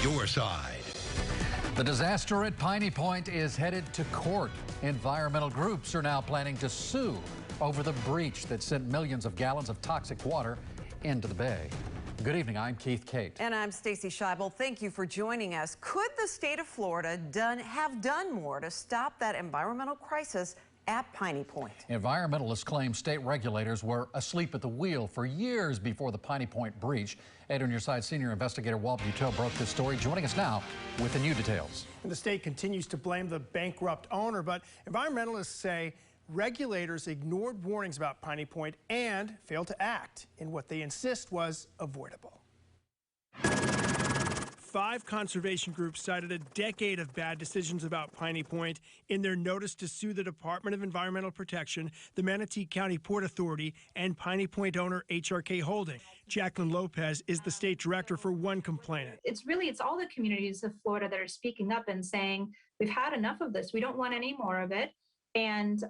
your side. The disaster at Piney Point is headed to court. Environmental groups are now planning to sue over the breach that sent millions of gallons of toxic water into the bay. Good evening, I'm Keith Cate. And I'm Stacy Scheibel. Thank you for joining us. Could the state of Florida have done more to stop that environmental crisis at Piney Point? Environmentalists claim state regulators were asleep at the wheel for years before the Piney Point breach. Ed on your side, senior investigator Walt Buteau broke this story, joining us now with the new details. And the state continues to blame the bankrupt owner, but environmentalists say regulators ignored warnings about Piney Point and failed to act in what they insist was avoidable. 5 conservation groups cited a decade of bad decisions about Piney Point in their notice to sue the Department of Environmental Protection, the Manatee County Port Authority, and Piney Point owner HRK Holding. Jacqueline Lopez is the state director for one complainant. It's all the communities of Florida that are speaking up and saying, we've had enough of this. We don't want any more of it. And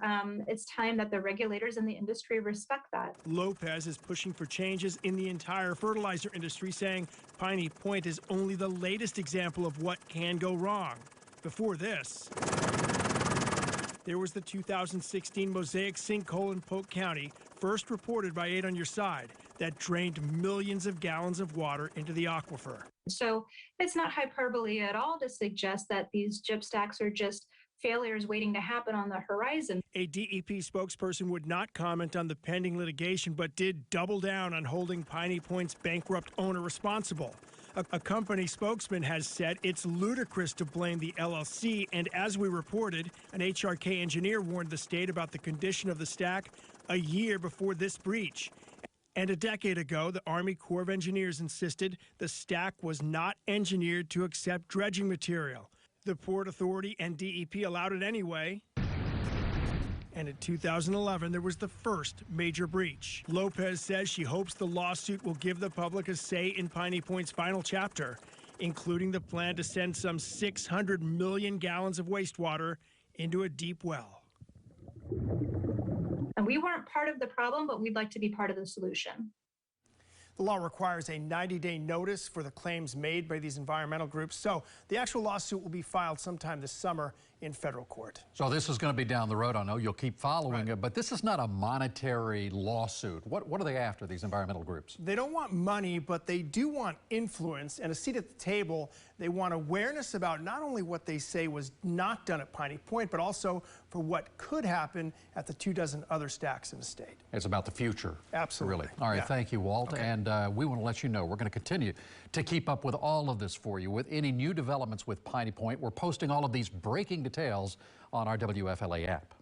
it's time that the regulators in the industry respect that. Lopez is pushing for changes in the entire fertilizer industry, saying Piney Point is only the latest example of what can go wrong. Before this, there was the 2016 Mosaic sinkhole in Polk County, first reported by 8 on Your Side, that drained millions of gallons of water into the aquifer. So it's not hyperbole at all to suggest that these gyp stacks are just failures waiting to happen on the horizon. A DEP spokesperson would not comment on the pending litigation, but did double down on holding Piney Point's bankrupt owner responsible. A company spokesman has said it's ludicrous to blame the LLC, and as we reported, an HRK engineer warned the state about the condition of the stack a year before this breach. And a decade ago, the Army Corps of Engineers insisted the stack was not engineered to accept dredging material. The Port Authority and DEP allowed it anyway. And in 2011, there was the first major breach. Lopez says she hopes the lawsuit will give the public a say in Piney Point's final chapter, including the plan to send some 600 million gallons of wastewater into a deep well. And we weren't part of the problem, but we'd like to be part of the solution. The law requires a 90-day notice for the claims made by these environmental groups. So the actual lawsuit will be filed sometime this summer in federal court. So this is going to be down the road. I know you'll keep following it, but this is not a monetary lawsuit. What are they after, these environmental groups? They don't want money, but they do want influence and a seat at the table. They want awareness about not only what they say was not done at Piney Point, but also for what could happen at the 24 other stacks in the state. It's about the future. Absolutely. Really. All right, thank you, Walt. Okay. And we want to let you know we're going to continue to keep up with all of this for you. With any new developments with Piney Point, we're posting all of these breaking details on our WFLA app.